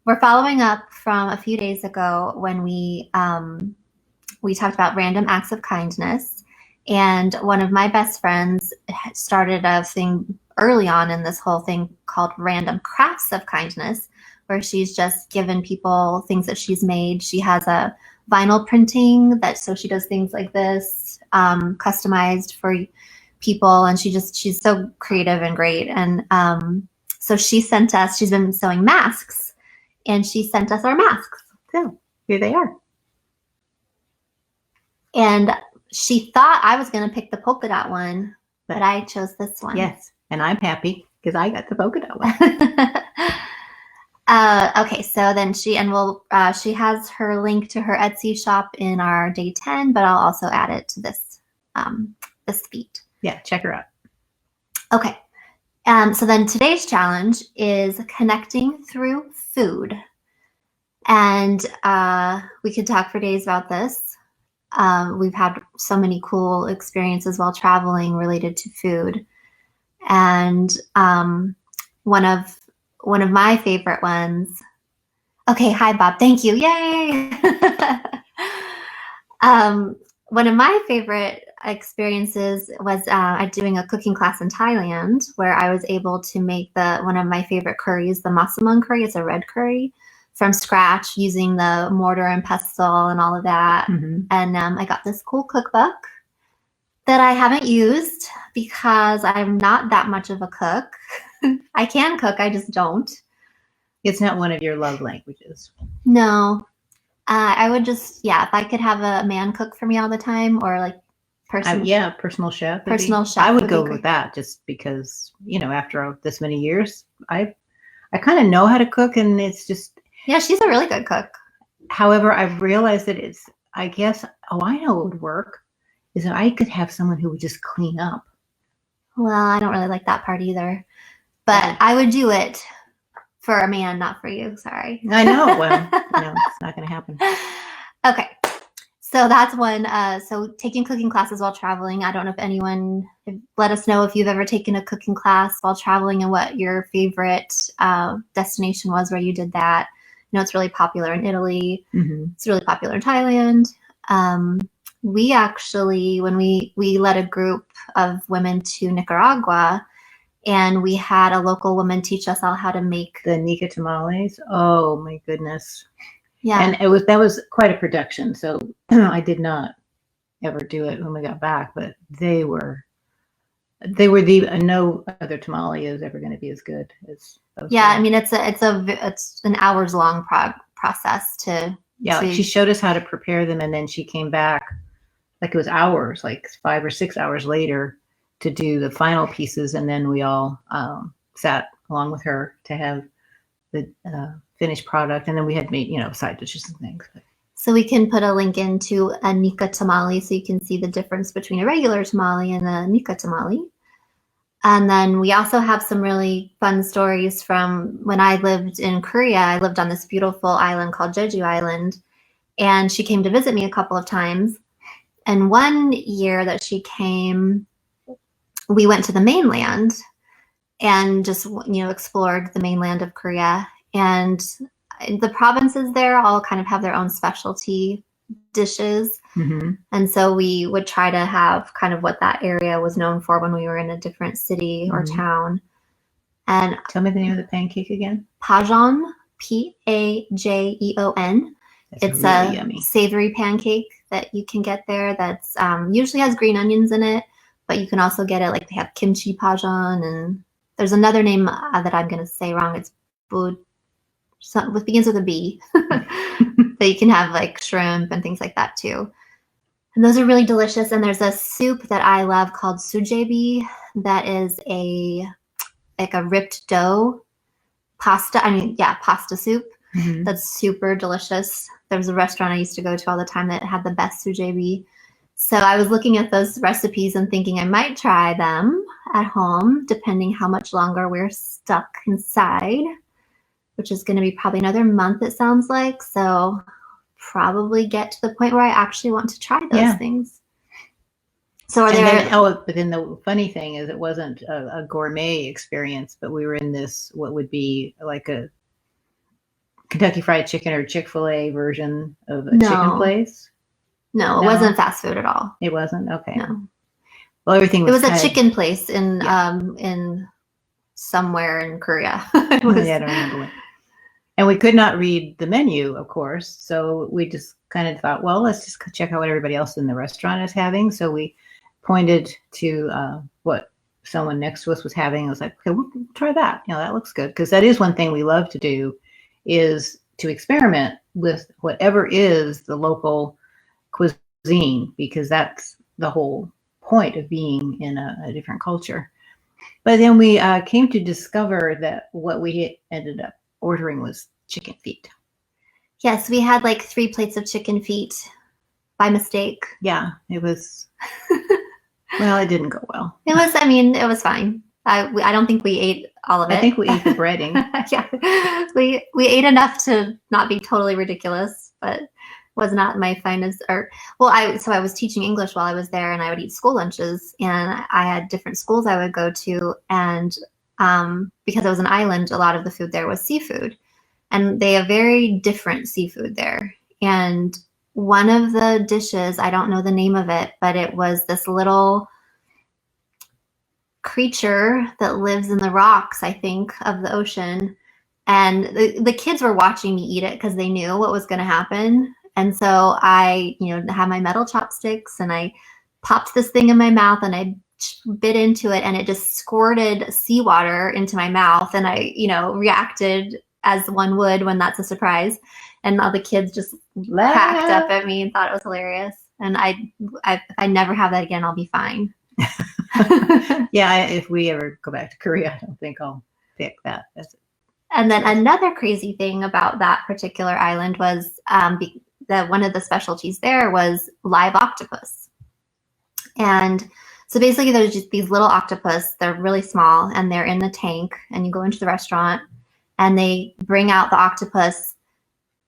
we're following up from a few days ago when we talked about random acts of kindness. And one of my best friends started a thing early on in this whole thing called Random Crafts of Kindness, where she's just given people things that she's made. She has a vinyl printing so she does things like this, customized for people. And she's so creative and great. And so she's been sewing masks, and she sent us our masks. So here they are. And she thought I was going to pick the polka dot one, but I chose this one. Yes, and I'm happy because I got the polka dot one. Okay, so then she has her link to her Etsy shop in our day 10, but I'll also add it to this feed. Yeah, check her out. Okay, so then today's challenge is connecting through food, and we could talk for days about this. We've had so many cool experiences while traveling related to food. And one of my favorite ones. Okay, hi Bob, thank you. Yay! One of my favorite experiences was doing a cooking class in Thailand, where I was able to make one of my favorite curries, the masamung curry. It's a red curry, from scratch using the mortar and pestle and all of that. Mm-hmm. And I got this cool cookbook that I haven't used because I'm not that much of a cook. I can cook, I just don't. It's not one of your love languages. No. I would just, if I could have a man cook for me all the time, or like personal chef. Chef. I would go with that, just because, after this many years, I kind of know how to cook, and it's just. Yeah, she's a really good cook. However, I've realized that I know it would work, is that I could have someone who would just clean up. Well, I don't really like that part either. But I would do it for a man, not for you. Sorry. I know. Well, it's not going to happen. Okay. So that's one. So taking cooking classes while traveling. I don't know if anyone, let us know if you've ever taken a cooking class while traveling and what your favorite destination was where you did that. It's really popular in Italy. Mm-hmm. It's really popular in Thailand. We actually, when we led a group of women to Nicaragua, and we had a local woman teach us all how to make the Nica tamales. Oh my goodness. Yeah. And that was quite a production. So I did not ever do it when we got back, but they were no other tamale is ever going to be as good as those. Yeah. I mean, it's an hours long process to. Yeah. Like she showed us how to prepare them, and then she came back like it was hours, like 5 or 6 hours later, to do the final pieces. And then we all sat along with her to have the finished product. And then we had made, side dishes and things. So we can put a link into a Nica tamale so you can see the difference between a regular tamale and a Nica tamale. And then we also have some really fun stories from when I lived in Korea. I lived on this beautiful island called Jeju Island, and she came to visit me a couple of times. And one year that she came, we went to the mainland and just, explored the mainland of Korea. And the provinces there all kind of have their own specialty dishes. Mm-hmm. And so we would try to have kind of what that area was known for when we were in a different city or town. And tell me the name of the pancake again. Pajeon, Pajeon. It's really a yummy savory pancake that you can get there that's usually has green onions in it, but you can also get it like they have kimchi pajeon, and there's another name that I'm going to say wrong. It's it begins with a B. That you can have like shrimp and things like that too. And those are really delicious. And there's a soup that I love called sujebi that is a ripped dough pasta. Pasta soup. Mm-hmm. That's super delicious. There was a restaurant I used to go to all the time that had the best sujebi. So I was looking at those recipes and thinking I might try them at home, depending how much longer we're stuck inside, which is going to be probably another month, it sounds like. So probably get to the point where I actually want to try those things. So but then the funny thing is it wasn't a gourmet experience, but we were in this, what would be like Kentucky Fried Chicken or Chick-fil-A version of a No. chicken place? No, it No? wasn't fast food at all. It wasn't? Okay. No. Well, everything It was was a kind of- chicken place in Yeah. in somewhere in Korea. It was- Yeah, I don't remember when. And we could not read the menu, of course. So we just kind of thought, well, let's just check out what everybody else in the restaurant is having. So we pointed to what someone next to us was having. I was like, okay, we'll try that. You know, that looks good. Because that is one thing we love to do, is to experiment with whatever is the local cuisine, because that's the whole point of being in a different culture. But then we came to discover that what we ended up ordering was chicken feet. Yes, we had like 3 plates of chicken feet by mistake. Yeah, it was. Well, it didn't go well. It was, I mean, it was fine. I don't think we ate all of it. I think we ate the breading. Yeah, we ate enough to not be totally ridiculous, but was not my finest. Or well, I was teaching English while I was there, and I would eat school lunches, and I had different schools I would go to, and because it was an island, a lot of the food there was seafood, and they have very different seafood there. And one of the dishes, I don't know the name of it, but it was this little creature that lives in the rocks, I think, of the ocean. And the kids were watching me eat it because they knew what was going to happen. And so I, had my metal chopsticks and I popped this thing in my mouth and I bit into it and it just squirted seawater into my mouth. And I, reacted as one would when that's a surprise. And all the kids just cracked up at me and thought it was hilarious. And if I never have that again, I'll be fine. Yeah, if we ever go back to Korea, I don't think I'll pick that. And then another crazy thing about that particular island was that one of the specialties there was live octopus. And so basically there's just these little octopus. They're really small and they're in the tank, and you go into the restaurant and they bring out the octopus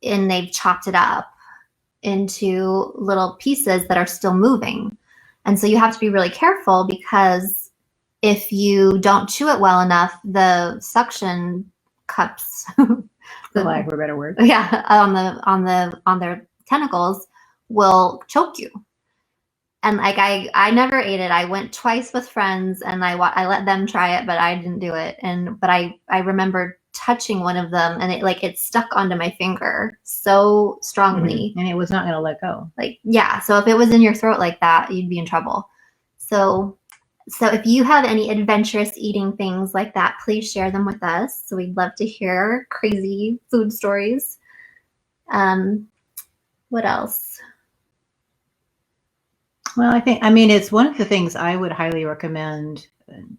and they've chopped it up into little pieces that are still moving. And so you have to be really careful, because if you don't chew it well enough, the suction cups, For lack of a better word. yeah, on their tentacles will choke you. And like I never ate it. I went twice with friends and I let them try it, but I didn't do it. But I remember touching one of them and it stuck onto my finger so strongly. And it was not going to let go. So if it was in your throat like that, you'd be in trouble. So if you have any adventurous eating things like that, please share them with us. So we'd love to hear crazy food stories. What else? Well, it's one of the things I would highly recommend,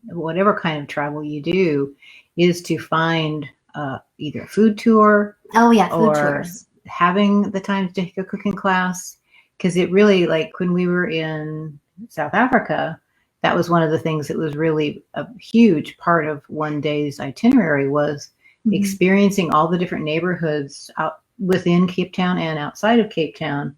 whatever kind of travel you do, is to find either a food tour. Oh yeah, food or tours. Having the time to take a cooking class, because it really, like when we were in South Africa, that was one of the things that was really a huge part of one day's itinerary, was experiencing all the different neighborhoods out within Cape Town and outside of Cape Town,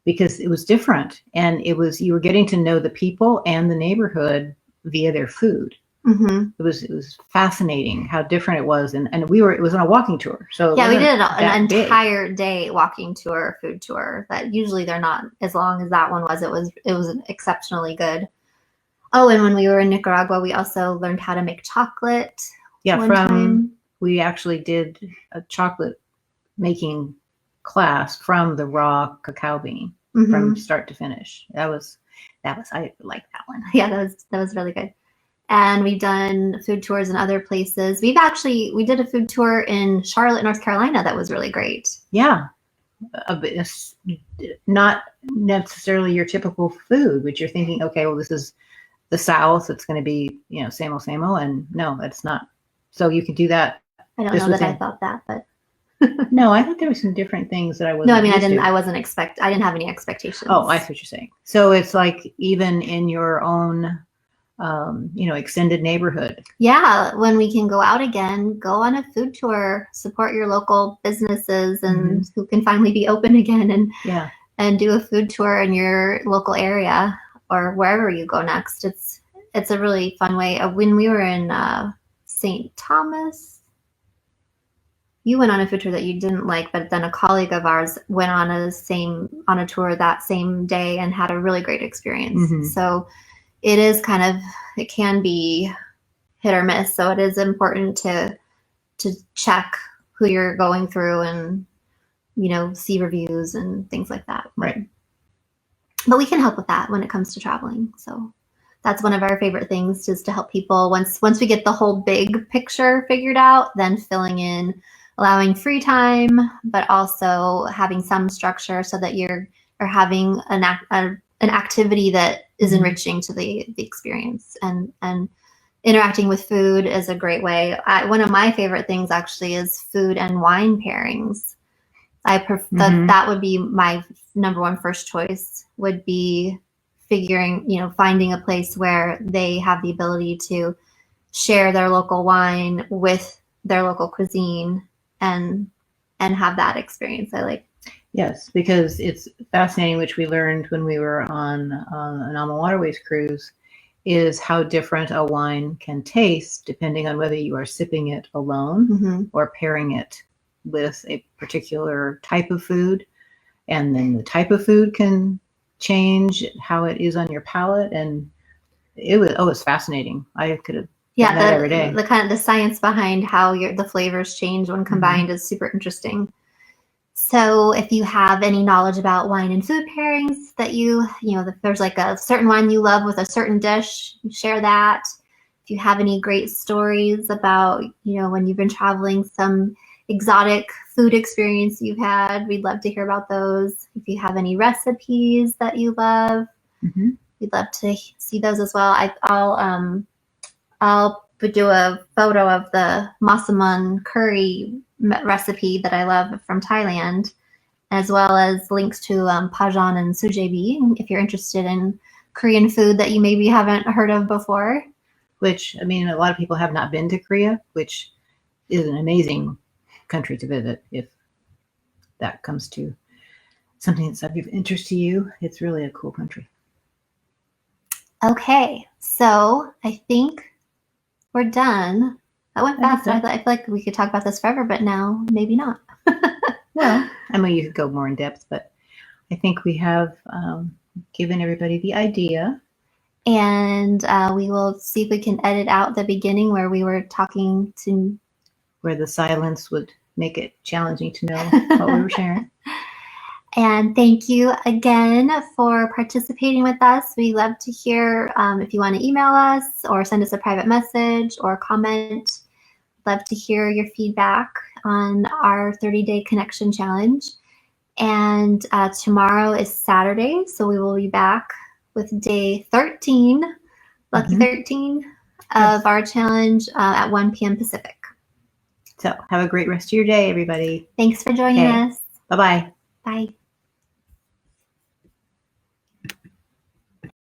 because it was different, and you were getting to know the people and the neighborhood via their food. Mm-hmm. It was fascinating how different it was, and it was on a walking tour. So Yeah, we did an big. entire day walking tour, food tour. That usually they're not as long as that one was. It was exceptionally good. Oh, and when we were in Nicaragua, we also learned how to make chocolate. Yeah, time. We actually did a chocolate making class from the raw cacao bean from start to finish. That was I like that one. Yeah, that was really good. And we've done food tours in other places. We did a food tour in Charlotte, North Carolina. That was really great. Yeah, not necessarily your typical food, but you're thinking, okay, well, this is the South. It's going to be, same old, and no, that's not. So you can do that. I don't know that I thought that, but no, I thought there were some different things that I wasn't. No, I mean, I didn't have any expectations. Oh, I see what you're saying. So it's like even in your own, extended neighborhood. Yeah, when we can go out again, go on a food tour, support your local businesses and who can finally be open again, and do a food tour in your local area or wherever you go next. It's a really fun way. When we were in St. Thomas, you went on a food tour that you didn't like, but then a colleague of ours went on a tour that same day and had a really great experience. Mhm. So it can be hit or miss. So it is important to check who you're going through and, see reviews and things like that. Right. But we can help with that when it comes to traveling. So that's one of our favorite things, is to help people once we get the whole big picture figured out, then filling in, allowing free time, but also having some structure so that you're having an activity that is enriching to the experience, and interacting with food is a great way. One of my favorite things actually is food and wine pairings. That would be my number one first choice, would be finding a place where they have the ability to share their local wine with their local cuisine and have that experience. Yes, because it's fascinating, which we learned when we were on an Alma Waterways cruise, is how different a wine can taste depending on whether you are sipping it alone or pairing it with a particular type of food. And then the type of food can change how it is on your palate. And it was fascinating. I could have done that every day. The science behind how the flavors change when combined is super interesting. So if you have any knowledge about wine and food pairings that if there's like a certain wine you love with a certain dish, share that. If you have any great stories about, when you've been traveling, some exotic food experience you've had, we'd love to hear about those. If you have any recipes that you love, we'd love to see those as well. I'll do a photo of the Massaman curry recipe that I love from Thailand, as well as links to Pajan and Sujebi if you're interested in Korean food that you maybe haven't heard of before. Which, a lot of people have not been to Korea, which is an amazing country to visit if that comes to something that's of interest to you. It's really a cool country. Okay, so I think we're done. That went fast. I feel like we could talk about this forever, but now maybe not. Well, you could go more in depth, but I think we have given everybody the idea. And we will see if we can edit out the beginning where we were talking to... where the silence would make it challenging to know what we were sharing. And thank you again for participating with us. We love to hear if you want to email us or send us a private message or comment. Love to hear your feedback on our 30-day connection challenge. And tomorrow is Saturday, so we will be back with day 13, lucky 13 of our challenge at 1 p.m. Pacific. So have a great rest of your day, everybody. Thanks for joining us. Bye-bye. Bye.